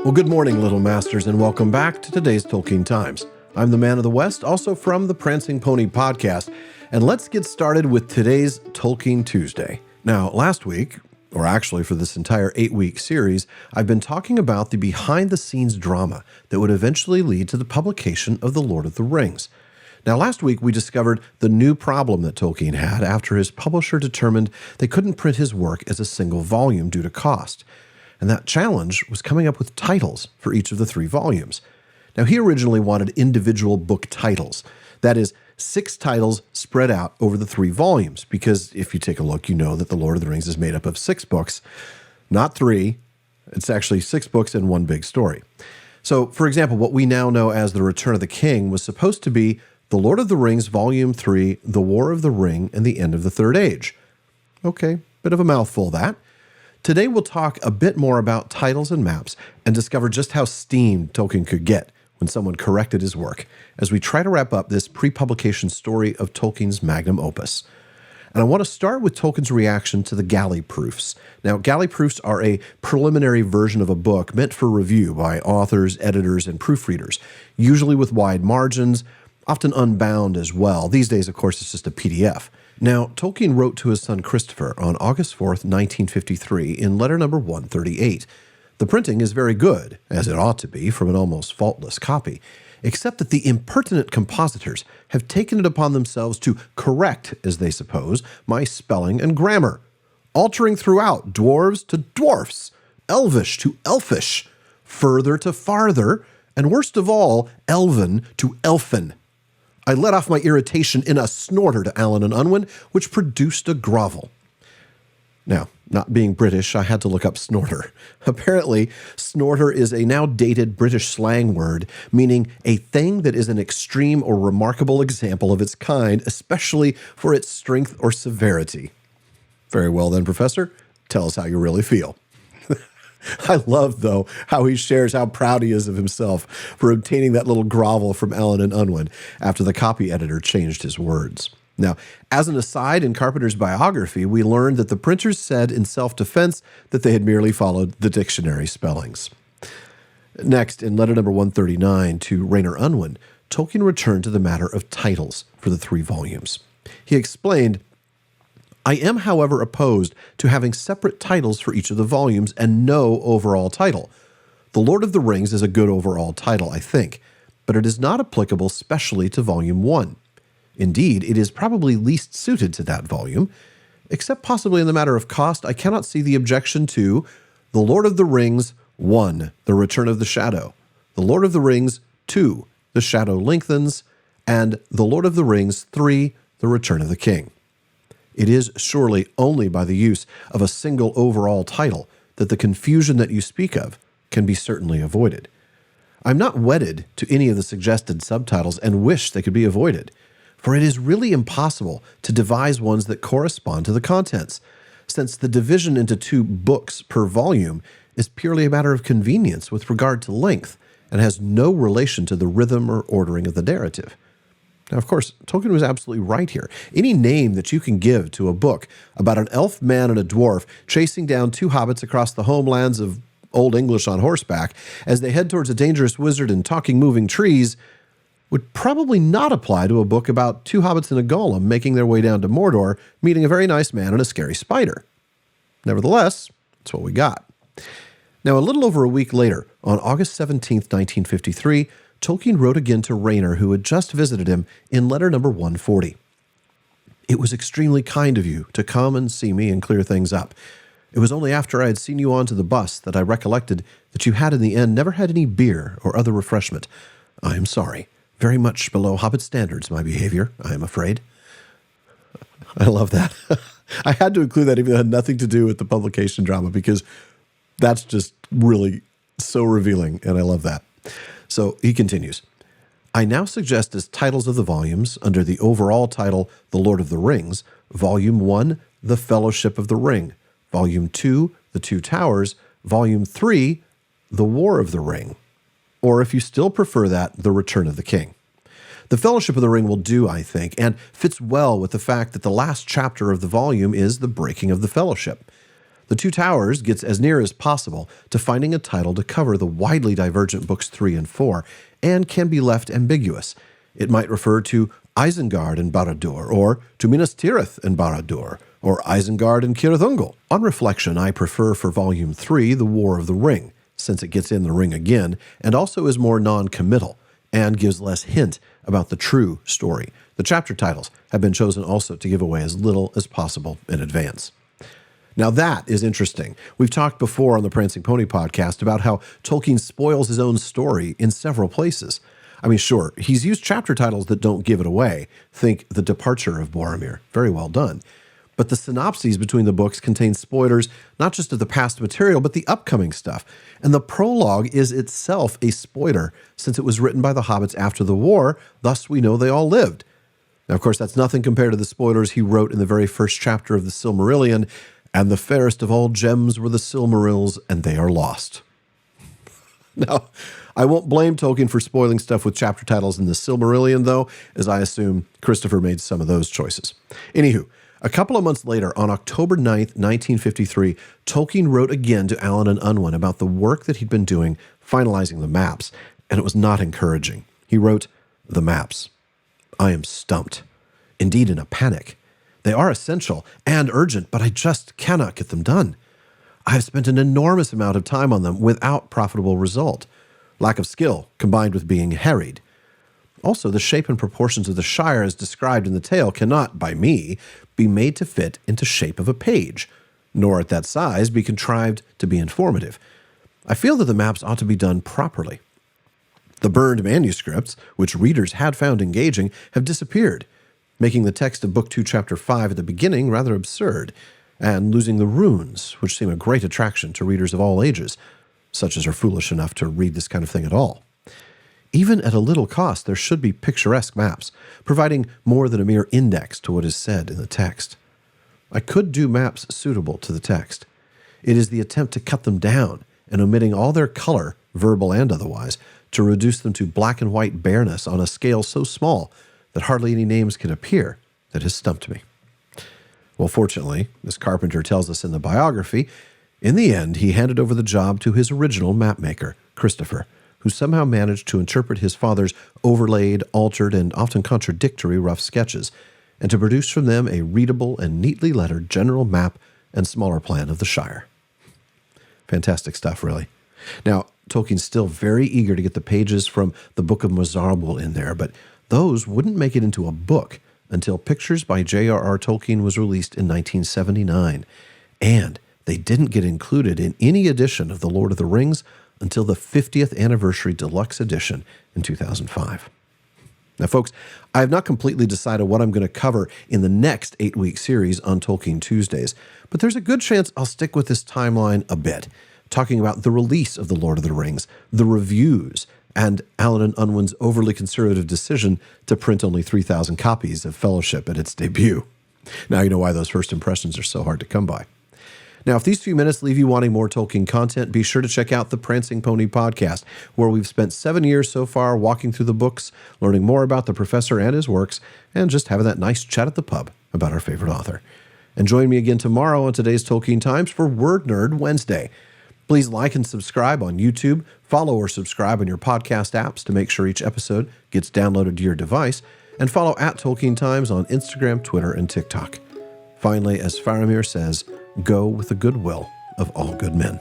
Well, good morning, Little Masters, and welcome back to today's Tolkien Times. I'm the Man of the West, also from the Prancing Pony podcast, and let's get started with today's Tolkien Tuesday. Now, last week, or actually for this entire 8-week series, I've been talking about the behind-the-scenes drama that would eventually lead to the publication of The Lord of the Rings. Now, last week we discovered the new problem that Tolkien had after his publisher determined they couldn't print his work as a single volume due to cost. And that challenge was coming up with titles for each of the 3 volumes. Now, he originally wanted individual book titles. That is, 6 titles spread out over the 3 volumes, because if you take a look, you know that The Lord of the Rings is made up of 6 books, not 3. It's actually 6 books and 1 big story. So, for example, what we now know as The Return of the King was supposed to be The Lord of the Rings, Volume 3, The War of the Ring, and the End of the Third Age. Okay, bit of a mouthful, that. Today we'll talk a bit more about titles and maps and discover just how steamed Tolkien could get when someone corrected his work, as we try to wrap up this pre-publication story of Tolkien's magnum opus. And I want to start with Tolkien's reaction to the galley proofs. Now, galley proofs are a preliminary version of a book meant for review by authors, editors, and proofreaders, usually with wide margins, often unbound as well. These days, of course, it's just a PDF. Now, Tolkien wrote to his son Christopher on August 4th, 1953, in letter number 138. The printing is very good, as it ought to be from an almost faultless copy, except that the impertinent compositors have taken it upon themselves to correct, as they suppose, my spelling and grammar, altering throughout dwarves to dwarfs, elvish to elfish, further to farther, and worst of all, elven to elfin. I let off my irritation in a snorter to Allen and Unwin, which produced a grovel. Now, not being British, I had to look up snorter. Apparently, snorter is a now dated British slang word, meaning a thing that is an extreme or remarkable example of its kind, especially for its strength or severity. Very well then, Professor. Tell us how you really feel. I love, though, how he shares how proud he is of himself for obtaining that little grovel from Allen and Unwin after the copy editor changed his words. Now, as an aside, in Carpenter's biography, we learned that the printers said in self-defense that they had merely followed the dictionary spellings. Next, in letter number 139 to Rainer Unwin, Tolkien returned to the matter of titles for the 3 volumes. He explained, I am, however, opposed to having separate titles for each of the volumes and no overall title. The Lord of the Rings is a good overall title, I think, but it is not applicable specially to Volume 1. Indeed, it is probably least suited to that volume. Except possibly in the matter of cost, I cannot see the objection to The Lord of the Rings 1, The Return of the Shadow, The Lord of the Rings 2, The Shadow Lengthens, and The Lord of the Rings 3, The Return of the King. It is surely only by the use of a single overall title that the confusion that you speak of can be certainly avoided. I'm not wedded to any of the suggested subtitles and wish they could be avoided, for it is really impossible to devise ones that correspond to the contents, since the division into 2 books per volume is purely a matter of convenience with regard to length and has no relation to the rhythm or ordering of the narrative. Now, of course, Tolkien was absolutely right here. Any name that you can give to a book about an elf man and a dwarf chasing down 2 hobbits across the homelands of Old English on horseback as they head towards a dangerous wizard and talking moving trees would probably not apply to a book about 2 hobbits and a golem making their way down to Mordor, meeting a very nice man and a scary spider. Nevertheless, it's what we got. Now, a little over a week later, on August 17th, 1953, Tolkien wrote again to Rainer, who had just visited him, in letter number 140. It was extremely kind of you to come and see me and clear things up. It was only after I had seen you onto the bus that I recollected that you had in the end never had any beer or other refreshment. I am sorry. Very much below Hobbit standards, my behavior, I am afraid. I love that. I had to include that even though it had nothing to do with the publication drama, because that's just really so revealing, and I love that. So he continues, I now suggest as titles of the volumes, under the overall title, The Lord of the Rings, Volume 1, The Fellowship of the Ring, Volume 2, The Two Towers, Volume 3, The War of the Ring, or if you still prefer that, The Return of the King. The Fellowship of the Ring will do, I think, and fits well with the fact that the last chapter of the volume is the breaking of the Fellowship. The Two Towers gets as near as possible to finding a title to cover the widely divergent books 3 and 4, and can be left ambiguous. It might refer to Isengard and Barad-dûr, or to Minas Tirith and Barad-dûr, or Isengard and Cirith Ungol. On reflection, I prefer for Volume 3 The War of the Ring, since it gets in the ring again, and also is more non-committal, and gives less hint about the true story. The chapter titles have been chosen also to give away as little as possible in advance. Now that is interesting. We've talked before on the Prancing Pony podcast about how Tolkien spoils his own story in several places. I mean, sure, he's used chapter titles that don't give it away. Think The Departure of Boromir. Very well done. But the synopses between the books contain spoilers, not just of the past material, but the upcoming stuff. And the prologue is itself a spoiler, since it was written by the hobbits after the war, thus we know they all lived. Now, of course, that's nothing compared to the spoilers he wrote in the very first chapter of the Silmarillion, and the fairest of all gems were the Silmarils, and they are lost. Now, I won't blame Tolkien for spoiling stuff with chapter titles in the Silmarillion, though, as I assume Christopher made some of those choices. Anywho, a couple of months later, on October 9th, 1953, Tolkien wrote again to Allen and Unwin about the work that he'd been doing finalizing the maps, and it was not encouraging. He wrote, "The maps. I am stumped, indeed in a panic. They are essential and urgent, but I just cannot get them done. I have spent an enormous amount of time on them without profitable result. Lack of skill combined with being harried. Also, the shape and proportions of the Shire as described in the tale cannot, by me, be made to fit into shape of a page, nor at that size be contrived to be informative. I feel that the maps ought to be done properly. The burned manuscripts, which readers had found engaging, have disappeared, making the text of Book 2, Chapter 5 at the beginning rather absurd, and losing the runes, which seem a great attraction to readers of all ages, such as are foolish enough to read this kind of thing at all. Even at a little cost, there should be picturesque maps, providing more than a mere index to what is said in the text. I could do maps suitable to the text. It is the attempt to cut them down and omitting all their color, verbal and otherwise, to reduce them to black and white bareness on a scale so small that hardly any names can appear, that has stumped me." Well, fortunately, as Carpenter tells us in the biography, in the end he handed over the job to his original mapmaker, Christopher, who somehow managed to interpret his father's overlaid, altered, and often contradictory rough sketches, and to produce from them a readable and neatly lettered general map and smaller plan of the Shire. Fantastic stuff, really. Now, Tolkien's still very eager to get the pages from the Book of Mozarabul in there, but those wouldn't make it into a book until Pictures by J.R.R. Tolkien was released in 1979, and they didn't get included in any edition of The Lord of the Rings until the 50th Anniversary Deluxe Edition in 2005. Now, folks, I have not completely decided what I'm going to cover in the next 8-week series on Tolkien Tuesdays, but there's a good chance I'll stick with this timeline a bit, talking about the release of The Lord of the Rings, the reviews, and Allen and Unwin's overly conservative decision to print only 3,000 copies of Fellowship at its debut. Now you know why those first impressions are so hard to come by. Now, if these few minutes leave you wanting more Tolkien content, be sure to check out the Prancing Pony podcast, where we've spent 7 years so far walking through the books, learning more about the professor and his works, and just having that nice chat at the pub about our favorite author. And join me again tomorrow on today's Tolkien Times for Word Nerd Wednesday. Please like and subscribe on YouTube, follow or subscribe on your podcast apps to make sure each episode gets downloaded to your device, and follow @Tolkien Times on Instagram, Twitter, and TikTok. Finally, as Faramir says, go with the goodwill of all good men.